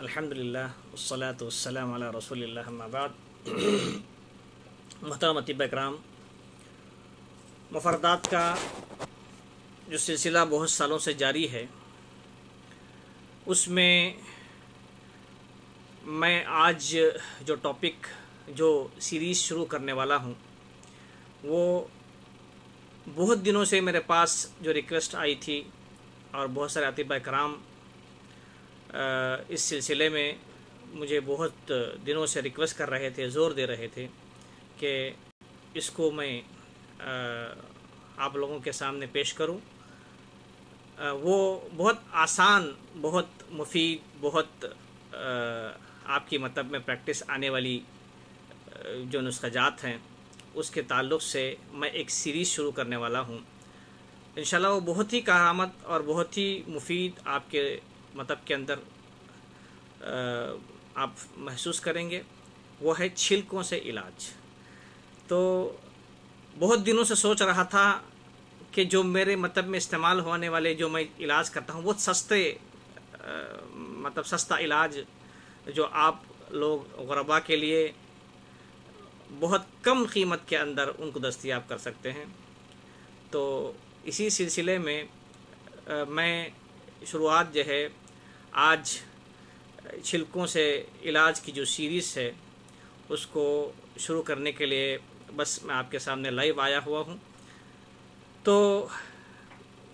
अल्हम्दुलिल्लाह वस्सलातु वस्सलामु अला रसूलिल्लाह अम्मा बाद। मोहतरम अतिब इकराम, मुफरदात का जो सिलसिला बहुत सालों से जारी है, उसमें मैं आज जो टॉपिक जो सीरीज़ शुरू करने वाला हूँ, वो बहुत दिनों से मेरे पास जो रिक्वेस्ट आई थी और बहुत सारे अतिब इकराम इस सिलसिले में मुझे बहुत दिनों से रिक्वेस्ट कर रहे थे, ज़ोर दे रहे थे कि इसको मैं आप लोगों के सामने पेश करूं। वो बहुत आसान, बहुत मुफीद, बहुत आपकी मतलब में प्रैक्टिस आने वाली जो नुस्ख़ाजात हैं, उसके ताल्लुक़ से मैं एक सीरीज़ शुरू करने वाला हूं। इंशाल्लाह वो बहुत ही करामत और बहुत ही मुफीद आपके मतलब के अंदर आप महसूस करेंगे। वो है छिलकों से इलाज। तो बहुत दिनों से सोच रहा था कि जो मेरे मतलब में इस्तेमाल होने वाले जो मैं इलाज करता हूँ, बहुत सस्ते मतलब सस्ता इलाज जो आप लोग गुरबा के लिए बहुत कम कीमत के अंदर उनको दस्तयाब कर सकते हैं। तो इसी सिलसिले में मैं शुरुआत जो है आज छिलकों से इलाज की जो सीरीज़ है उसको शुरू करने के लिए बस मैं आपके सामने लाइव आया हुआ हूँ। तो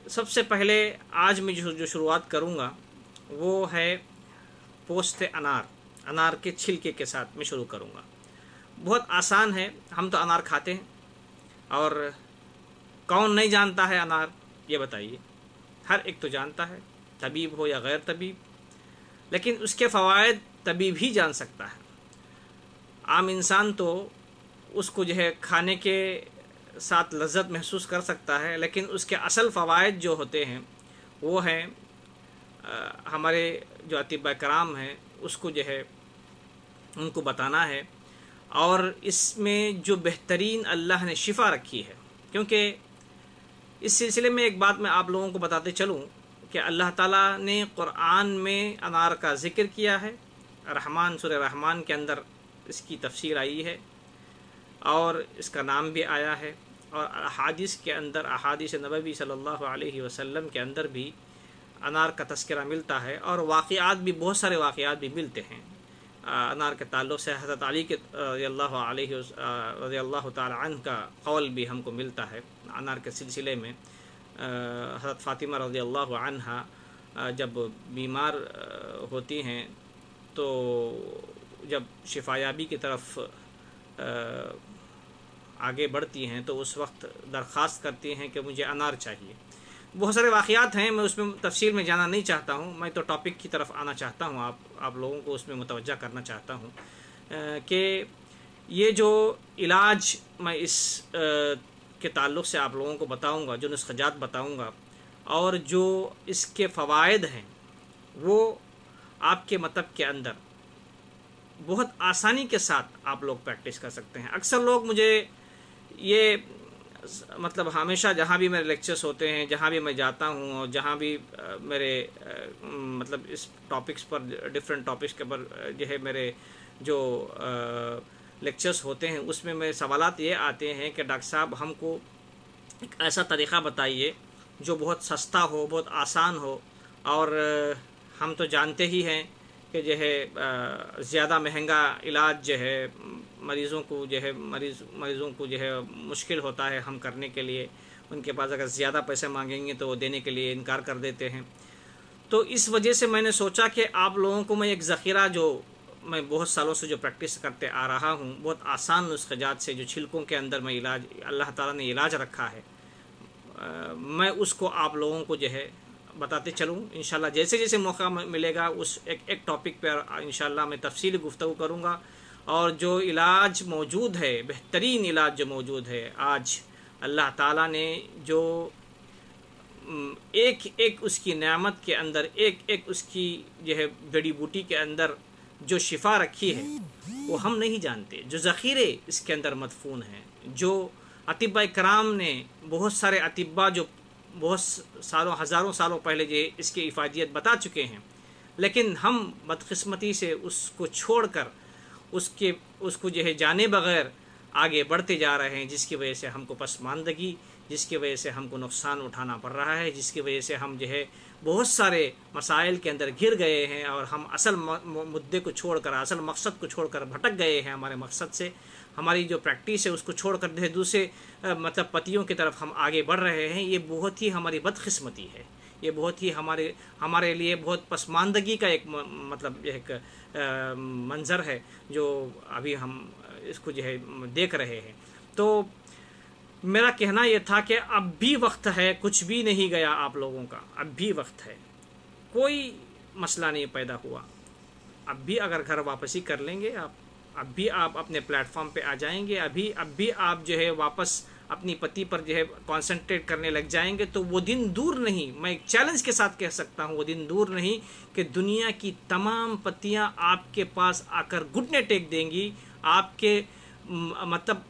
सबसे पहले आज मैं जो शुरुआत करूँगा वो है पोस्त अनार के छिलके के साथ मैं शुरू करूँगा। बहुत आसान है, हम तो अनार खाते हैं और कौन नहीं जानता है अनार, ये बताइए। हर एक तो जानता है, तबीब हो या गैर तबीब, लेकिन उसके फ़वाइद तबीब ही जान सकता है। आम इंसान तो उसको जो है खाने के साथ लज्जत महसूस कर सकता है, लेकिन उसके असल फ़वाइद जो होते हैं वो हैं हमारे जो अतिबा कराम हैं उसको जो है उनको बताना है। और इसमें जो बेहतरीन अल्लाह ने शिफा रखी है, क्योंकि इस सिलसिले में एक बात मैं आप लोगों को बताते चलूँ कि अल्लाह ताला ने कुरान में अनार का ज़िक्र किया है। रहमान, सूरह रहमान के अंदर इसकी तफसीर आई है और इसका नाम भी आया है, और अहादीस के अंदर, अहादीस नबवी सल्लल्लाहु अलैहि वसल्लम के अंदर भी अनार का तज़किरा मिलता है, और वाक़यात भी, बहुत सारे वाक़यात भी मिलते हैं अनार के ताल्लुक़ से। हज़रत अली के रज़ियल्लाहु ताला अन्हु का कौल भी हमको मिलता है अनार के सिलसिले में। हज़रत फ़ातिमा रज़ियल्लाहु अन्हा जब बीमार होती हैं तो जब शिफायाबी की तरफ आगे बढ़ती हैं तो उस वक्त दरख्वास्त करती हैं कि मुझे अनार चाहिए। बहुत सारे वाक़यात हैं, मैं उसमें तफसील में जाना नहीं चाहता हूँ, मैं तो टॉपिक की तरफ आना चाहता हूँ, आप लोगों को उसमें मुतवज्जा करना चाहता हूँ कि ये जो इलाज मैं इस के ताल्लुक़ से आप लोगों को बताऊँगा, जो नुस्ख़ाजात बताऊँगा और जो इसके फ़वाइद हैं, वो आपके मतलब के अंदर बहुत आसानी के साथ आप लोग प्रैक्टिस कर सकते हैं। अक्सर लोग मुझे ये मतलब हमेशा जहाँ भी मेरे लेक्चर्स होते हैं, जहाँ भी मैं जाता हूँ और जहाँ भी मेरे मतलब इस टॉपिक्स पर, डिफरेंट टॉपिक्स के पर जो है मेरे जो लेक्चर्स होते हैं, उसमें मेरे सवालात ये आते हैं कि डॉक्टर साहब हमको एक ऐसा तरीक़ा बताइए जो बहुत सस्ता हो, बहुत आसान हो, और हम तो जानते ही हैं कि जो है ज़्यादा महंगा इलाज जो है मरीज़ों को जो है मरीज़ों को जो है मुश्किल होता है हम करने के लिए। उनके पास अगर ज़्यादा पैसे मांगेंगे तो वो देने के लिए इनकार कर देते हैं। तो इस वजह से मैंने सोचा कि आप लोगों को मैं एक ज़ख़ीरा, जो मैं बहुत सालों से जो प्रैक्टिस करते आ रहा हूँ, बहुत आसान नुस्ख़ाजात से जो छिलकों के अंदर मैं इलाज, अल्लाह ताला ने इलाज रखा है, मैं उसको आप लोगों को जो है बताते चलूँ। इंशाल्लाह जैसे जैसे मौका मिलेगा उस एक टॉपिक पर इंशाल्लाह मैं तफसीली गुफ्तगू करूँगा। और जो इलाज मौजूद है, बेहतरीन इलाज जो मौजूद है आज, अल्लाह ताला ने जो एक एक उसकी नेमत के अंदर, एक एक उसकी जो है जड़ी बूटी के अंदर जो शिफा रखी है वो हम नहीं जानते। जो ज़ख़ीरे इसके अंदर मदफून हैं, जो अतिबा कराम ने, बहुत सारे अतिबा जो बहुत सालों, हज़ारों सालों पहले जो इसकी इफ़ादियत बता चुके हैं, लेकिन हम बदकिस्मती से उसको छोड़कर उसको जो है जाने बगैर आगे बढ़ते जा रहे हैं, जिसकी वजह से हमको पसमानदगी, जिसकी वजह से हमको नुकसान उठाना पड़ रहा है, जिसकी वजह से हम जो है बहुत सारे मसाइल के अंदर घिर गए हैं और हम असल मुद्दे को छोड़कर, असल मकसद को छोड़कर भटक गए हैं। हमारे मकसद से हमारी जो प्रैक्टिस है उसको छोड़कर जो है दूसरे मतलब पतियों की तरफ हम आगे बढ़ रहे हैं। ये बहुत ही हमारी बदकिस्मती है, ये बहुत ही हमारे लिए बहुत पसमानदगी का एक मतलब एक मंज़र है जो अभी हम इसको जो है देख रहे हैं। तो मेरा कहना यह था कि अब भी वक्त है, कुछ भी नहीं गया आप लोगों का, अब भी वक्त है, कोई मसला नहीं पैदा हुआ। अब भी अगर घर वापसी कर लेंगे आप, अब भी आप अपने प्लेटफॉर्म पे आ जाएंगे, अब भी आप जो है वापस अपनी पति पर जो है कॉन्सेंट्रेट करने लग जाएंगे, तो वो दिन दूर नहीं, मैं एक चैलेंज के साथ कह सकता हूँ, वो दिन दूर नहीं कि दुनिया की तमाम पतियाँ आपके पास आकर घुटने टेक देंगी, आपके मतलब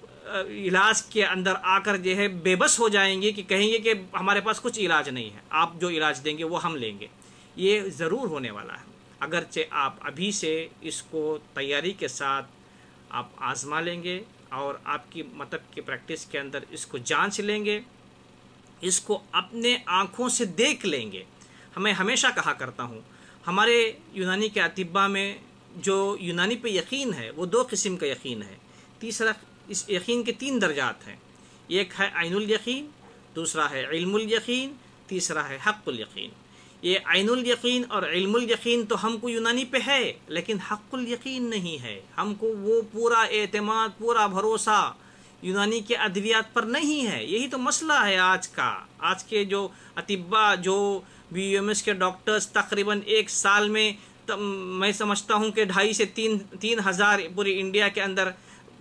इलाज के अंदर आकर जो है बेबस हो जाएंगे कि कहेंगे कि हमारे पास कुछ इलाज नहीं है, आप जो इलाज देंगे वो हम लेंगे। ये ज़रूर होने वाला है, अगरचे आप अभी से इसको तैयारी के साथ आप आज़मा लेंगे और आपकी मतलब की प्रैक्टिस के अंदर इसको जांच लेंगे, इसको अपने आँखों से देख लेंगे। मैं हमेशा कहा करता हूँ, हमारे यूनानी के अतिब्बा में जो यूनानी पे यकीन है वो 2 किस्म का यकीन है। तीसरा, इस यकीन के 3 दर्जात हैं, एक है ऐनुल यकीन, दूसरा है इल्मुल यकीन, तीसरा है हक़्क़ुल यकीन। ये ऐनुल यकीन और इल्मुल यकीन तो हमको यूनानी पे है, लेकिन हक़्क़ुल यकीन नहीं है। हमको वो पूरा एतमाद, पूरा भरोसा यूनानी के अद्वियात पर नहीं है। यही तो मसला है आज का। आज के जो अतिब्बा, जो BUMS के डॉक्टर्स तकरीबन एक साल में मैं समझता हूँ कि 2,500 से 3 हज़ार पूरी इंडिया के अंदर,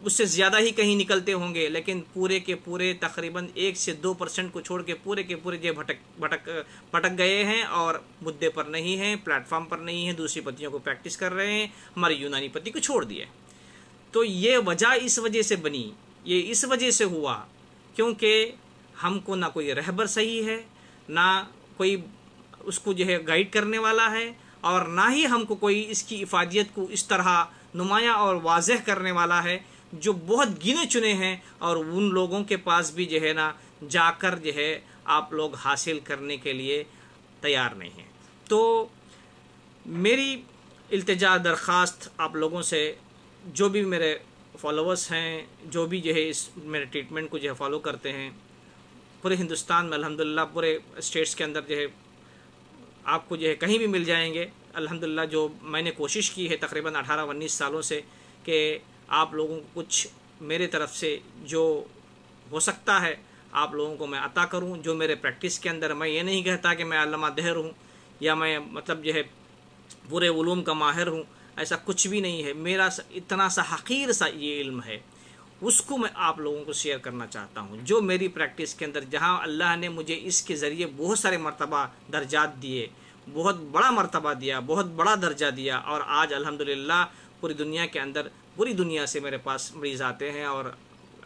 उससे ज़्यादा ही कहीं निकलते होंगे, लेकिन पूरे के पूरे तकरीबन 1 से 2% को छोड़ के पूरे के पूरे जो भटक गए हैं और मुद्दे पर नहीं हैं, प्लेटफॉर्म पर नहीं हैं, दूसरी पतियों को प्रैक्टिस कर रहे हैं, हमारे यूनानी पति को छोड़ दिए। तो ये वजह इस वजह से बनी, ये इस वजह से हुआ क्योंकि हमको ना कोई रहबर सही है, ना कोई उसको जो है गाइड करने वाला है, और ना ही हमको कोई इसकी इफादियत को इस तरह नुमाया और वाज़ेह करने वाला है। जो बहुत गिने चुने हैं और उन लोगों के पास भी जो है ना जाकर जो है आप लोग हासिल करने के लिए तैयार नहीं हैं। तो मेरी इल्तिजा दरख्वास्त आप लोगों से, जो भी मेरे फॉलोअर्स हैं, जो भी जो है इस मेरे ट्रीटमेंट को जो है फॉलो करते हैं, पूरे हिंदुस्तान में अल्हम्दुलिल्लाह, पूरे स्टेट्स के अंदर जो है आपको जो है कहीं भी मिल जाएंगे अल्हम्दुलिल्लाह। जो मैंने कोशिश की है तकरीबन 18-19 सालों से कि आप लोगों को कुछ मेरे तरफ से जो हो सकता है आप लोगों को मैं अता करूं। जो मेरे प्रैक्टिस के अंदर, मैं ये नहीं कहता कि मैं अल्लामा दहर हूं या मैं मतलब जो है पूरे उलूम का माहिर हूं, ऐसा कुछ भी नहीं है। मेरा इतना सा हकीर सा ये इल्म है, उसको मैं आप लोगों को शेयर करना चाहता हूँ। जो मेरी प्रैक्टिस के अंदर, जहाँ अल्लाह ने मुझे इसके ज़रिए बहुत सारे मर्तबा दर्जात दिए, बहुत बड़ा मर्तबा दिया, बहुत बड़ा दर्जा दिया, और आज अल्हम्दुलिल्लाह पूरी दुनिया के अंदर, पूरी दुनिया से मेरे पास मरीज़ आते हैं और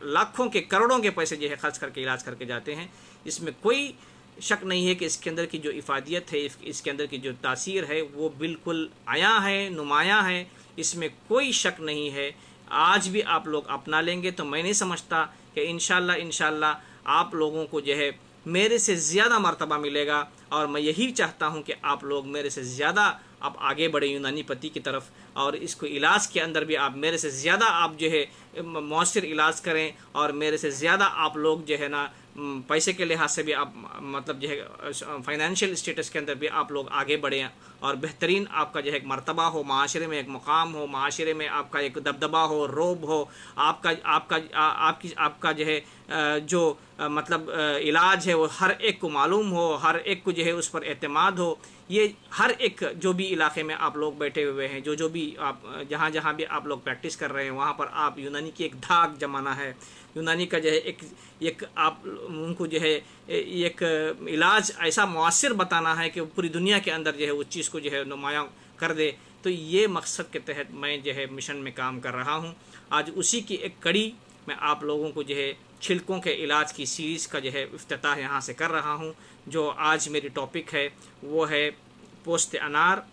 लाखों के करोड़ों के पैसे जो है खर्च करके इलाज करके जाते हैं। इसमें कोई शक नहीं है कि इसके अंदर की जो इफ़ादियत है, इसके अंदर की जो तासीर है वो बिल्कुल आया है, नुमाया है, इसमें कोई शक नहीं है। आज भी आप लोग अपना लेंगे तो मैं नहीं समझता कि इंशाल्लाह आप लोगों को जो है मेरे से ज़्यादा मर्तबा मिलेगा, और मैं यही चाहता हूं कि आप लोग मेरे से ज़्यादा आप आगे बढ़े यूनानी पति की तरफ, और इसको इलाज के अंदर भी आप मेरे से ज़्यादा आप जो है मौसर इलाज करें, और मेरे से ज़्यादा आप लोग जो है ना पैसे के लिहाज से भी आप मतलब जो है फाइनेंशियल स्टेटस के अंदर भी आप लोग आगे बढ़ें, और बेहतरीन आपका जो है एक मर्तबा हो, माशरे में एक मुकाम हो, माशरे में आपका एक दबदबा हो, रोब हो, आपका जो है जो मतलब इलाज है वो हर एक को मालूम हो, हर एक को जो है उस पर एतमाद हो। ये हर एक जो भी इलाके में आप लोग बैठे हुए हैं, जो भी आप जहाँ भी आप लोग प्रैक्टिस कर रहे हैं, वहाँ पर आप यूनानी की एक धाक जमाना है, यूनानी का जो है एक आप उनको जो है एक इलाज ऐसा मुअस्सिर बताना है कि पूरी दुनिया के अंदर जो है उस चीज़ को जो है नुमाया कर दे। तो ये मकसद के तहत मैं जो है मिशन में काम कर रहा हूँ। आज उसी की एक कड़ी मैं आप लोगों को जो है छिलकों के इलाज की सीरीज़ का जो है इफ्तिताह यहाँ से कर रहा हूँ। जो आज मेरी टॉपिक है वो है पोस्त अनार,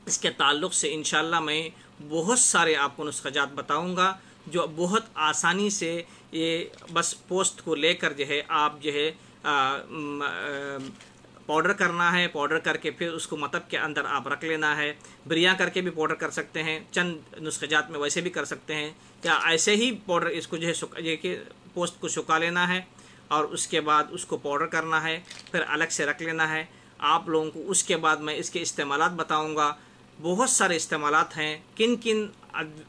इसके ताल्लुक़ से इंशाल्लाह मैं बहुत सारे आपको नुस्ख़ाजात बताऊंगा जो बहुत आसानी से ये बस पोस्ट को लेकर जो है आप जो है पाउडर करना है, पाउडर करके फिर उसको मतब के अंदर आप रख लेना है। बिरिया करके भी पाउडर कर सकते हैं, चंद नुस्ख़ाजात में वैसे भी कर सकते हैं, या ऐसे ही पाउडर इसको जो है कि पोस्ट को सुखा लेना है और उसके बाद उसको पाउडर करना है, फिर अलग से रख लेना है। आप लोगों को उसके बाद मैं इसके इस्तेमालात बताऊंगा। बहुत सारे इस्तेमालात हैं, किन किन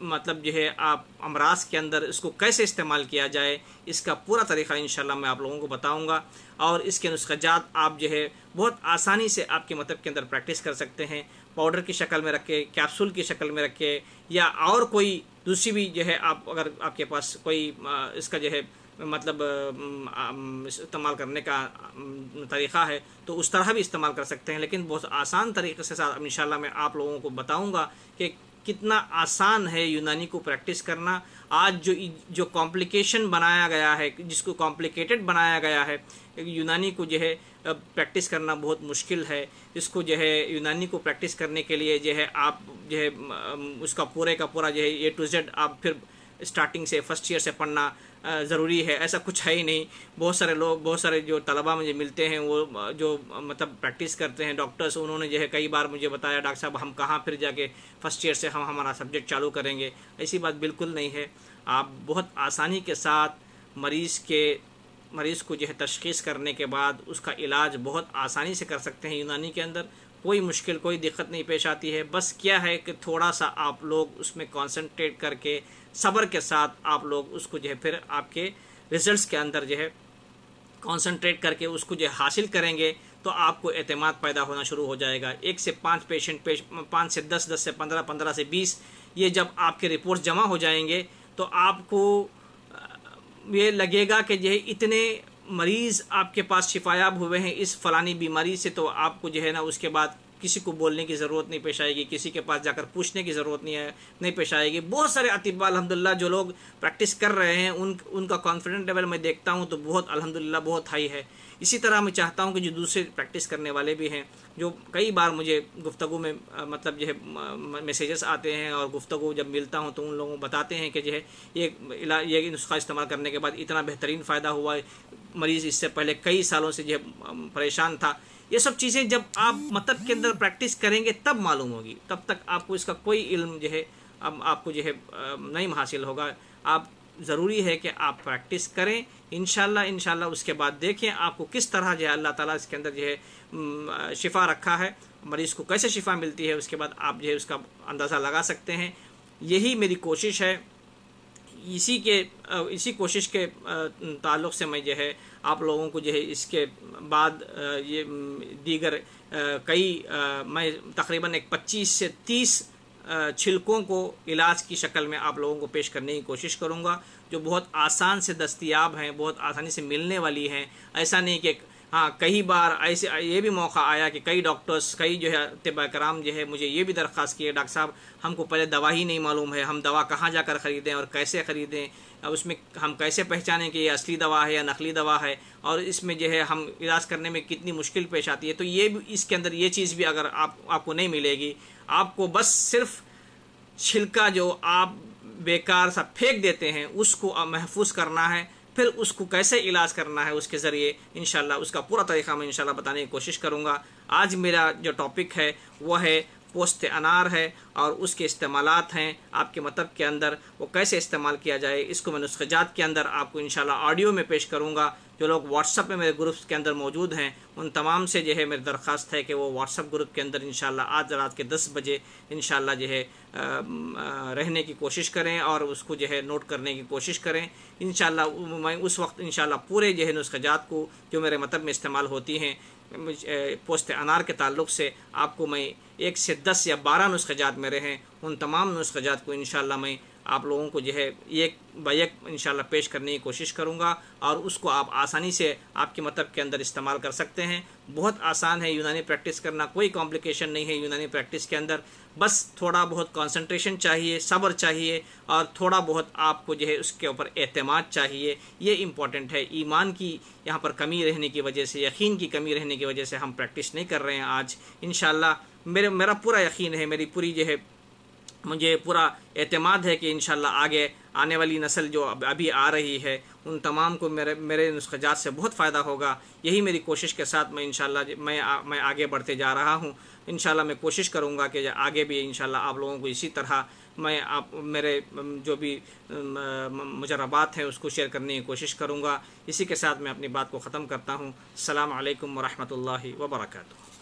मतलब जो है आप अमराज के अंदर इसको कैसे इस्तेमाल किया जाए, इसका पूरा तरीक़ा इंशाल्लाह मैं आप लोगों को बताऊंगा। और इसके नुस्ख़ाजात आप जो है बहुत आसानी से आपके मतलब के अंदर प्रैक्टिस कर सकते हैं। पाउडर की शक्ल में रखे, कैप्सूल की शक्ल में रखे, या और कोई दूसरी भी जो है आप अगर आपके पास कोई इसका जो है मतलब इस्तेमाल करने का तरीक़ा है तो उस तरह भी इस्तेमाल कर सकते हैं। लेकिन बहुत आसान तरीक़े से साथ इंशाल्लाह मैं आप लोगों को बताऊंगा कि कितना आसान है यूनानी को प्रैक्टिस करना। आज जो कॉम्प्लिकेशन बनाया गया है, जिसको कॉम्प्लिकेटेड बनाया गया है, यूनानी को जो है प्रैक्टिस करना बहुत मुश्किल है। इसको जो है यूनानी को प्रैक्टिस करने के लिए जो है आप जो है उसका पूरे का पूरा जो है A to Z आप फिर स्टार्टिंग से फर्स्ट ईयर से पढ़ना ज़रूरी है, ऐसा कुछ है ही नहीं। बहुत सारे लोग, बहुत सारे जो तलबा मुझे मिलते हैं वो जो मतलब प्रैक्टिस करते हैं, डॉक्टर्स, उन्होंने जो है कई बार मुझे बताया डॉक्टर साहब हम कहाँ फिर जाके फर्स्ट ईयर से हम हमारा सब्जेक्ट चालू करेंगे। ऐसी बात बिल्कुल नहीं है। आप बहुत आसानी के साथ मरीज़ को जो है तशख़ीस करने के बाद उसका इलाज बहुत आसानी से कर सकते हैं यूनानी के अंदर। कोई मुश्किल, कोई दिक्कत नहीं पेश आती है। बस क्या है कि थोड़ा सा आप लोग उसमें कंसंट्रेट करके सब्र के साथ आप लोग उसको जो है फिर आपके रिज़ल्ट्स के अंदर जो है कंसंट्रेट करके उसको जो हासिल करेंगे तो आपको एतमाद पैदा होना शुरू हो जाएगा। 1 से 5 पेशेंट 5 से 10, 10 से 15, 15 से 20, ये जब आपके रिपोर्ट जमा हो जाएंगे तो आपको ये लगेगा कि जो है इतने मरीज़ आपके पास शिफायाब हुए हैं इस फ़लानी बीमारी से, तो आपको जो है ना उसके बाद किसी को बोलने की ज़रूरत नहीं पेश आएगी, किसी के पास जाकर पूछने की ज़रूरत नहीं पेश आएगी। बहुत सारे अतिबा अल्हम्दुलिल्लाह जो लोग प्रैक्टिस कर रहे हैं उनका कॉन्फिडेंस लेवल मैं देखता हूं तो बहुत अल्हम्दुलिल्लाह बहुत हाई है। इसी तरह मैं चाहता हूं कि जो दूसरे प्रैक्टिस करने वाले भी हैं, जो कई बार मुझे गुफ्तगू में मतलब जो है मैसेजेस आते हैं और गुफ्तगू जब मिलता हूं तो उन लोगों को बताते हैं कि जो है ये नुस्खा इस्तेमाल करने के बाद इतना बेहतरीन फ़ायदा हुआ है, मरीज़ इससे पहले कई सालों से जो है परेशान था। ये सब चीज़ें जब आप मतलब के अंदर प्रैक्टिस करेंगे तब मालूम होगी, तब तक आपको इसका कोई इल्म जो है अब आपको जो है नहीं हासिल होगा। आप ज़रूरी है कि आप प्रैक्टिस करें इंशाल्लाह उसके बाद देखें आपको किस तरह जो है अल्लाह ताला इसके अंदर जो है शिफा रखा है, मरीज़ को कैसे शिफा मिलती है, उसके बाद आप जो है उसका अंदाज़ा लगा सकते हैं। यही मेरी कोशिश है। इसी कोशिश के ताल्लुक़ से मैं जो है आप लोगों को जो है इसके बाद ये दीगर मैं तकरीबन 25 से 30 छिलकों को इलाज की शक्ल में आप लोगों को पेश करने की कोशिश करूंगा, जो बहुत आसान से दस्तयाब हैं, बहुत आसानी से मिलने वाली हैं। ऐसा नहीं कि हाँ, कई बार ऐसे ये भी मौका आया कि कई डॉक्टर्स, कई जो है तिब्बा कराम जो है मुझे ये भी दरख्वास्त की है, डॉक्टर साहब हमको पहले दवा ही नहीं मालूम है, हम दवा कहाँ जाकर ख़रीदें और कैसे ख़रीदें, उसमें हम कैसे पहचानें कि ये असली दवा है या नकली दवा है, और इसमें जो है हम इलाज करने में कितनी मुश्किल पेश आती है। तो ये भी इसके अंदर ये चीज़ भी अगर आपको नहीं मिलेगी, आपको बस सिर्फ छिलका जो आप बेकार सा फेंक देते हैं उसको महफूज करना है, फिर उसको कैसे इलाज करना है उसके ज़रिए इंशाल्लाह उसका पूरा तरीक़ा मैं इंशाल्लाह बताने की कोशिश करूँगा। आज मेरा जो टॉपिक है वह है पोस्त अनार है और उसके इस्तेमालात हैं आपके मतलब के अंदर, वो कैसे इस्तेमाल किया जाए इसको मैं नुस्ख़ाजात के अंदर आपको इंशाल्लाह ऑडियो में पेश करूँगा। जो लोग व्हाट्सअप में मेरे ग्रुप्स के अंदर मौजूद हैं उन तमाम से जो है मेरी दरख्वास्त है कि वो व्हाट्सअप ग्रुप के अंदर इंशाल्लाह आज रात के 10 बजे इंशाल्लाह जो है रहने की कोशिश करें और उसको जो है नोट करने की कोशिश करें। इंशाल्लाह मैं उस वक्त इंशाल्लाह पूरे जो है नुस्ख़ाजात को जो मेरे मतलब में इस्तेमाल होती हैं पोस्त अनार के ताल्लुक़ से आपको मैं 1 से 10 या 12 नुस्ख़ाजात मेरे हैं, उन तमाम नुस्ख़ाजात को इंशाल्लाह मैं आप लोगों को जो है एक बाय एक इंशाल्लाह पेश करने की कोशिश करूंगा और उसको आप आसानी से आपके मतलब के अंदर इस्तेमाल कर सकते हैं। बहुत आसान है यूनानी प्रैक्टिस करना, कोई कॉम्प्लिकेशन नहीं है यूनानी प्रैक्टिस के अंदर। बस थोड़ा बहुत कंसंट्रेशन चाहिए, सब्र चाहिए और थोड़ा बहुत आपको जो है उसके ऊपर एतमाद चाहिए। ये इम्पॉर्टेंट है। ईमान की यहाँ पर कमी रहने की वजह से, यकीन की कमी रहने की वजह से हम प्रैक्टिस नहीं कर रहे हैं। आज इंशाल्लाह मेरा पूरा यकीन है, मेरी पूरी जो है मुझे पूरा एतमाद है कि इंशाल्लाह आगे आने वाली नस्ल जो अभी आ रही है उन तमाम को मेरे नुस्ख़ात से बहुत फ़ायदा होगा। यही मेरी कोशिश के साथ मैं इंशाल्लाह मैं आगे बढ़ते जा रहा हूँ। इंशाल्लाह मैं कोशिश करूँगा कि आगे भी इंशाल्लाह आप लोगों को इसी तरह मैं आप मेरे जो भी मुजरबात हैं उसको शेयर करने की कोशिश करूँगा। इसी के साथ मैं अपनी बात को ख़त्म करता हूँ। अस्सलामु अलैकुम व रहमतुल्लाहि व बरकातुहू।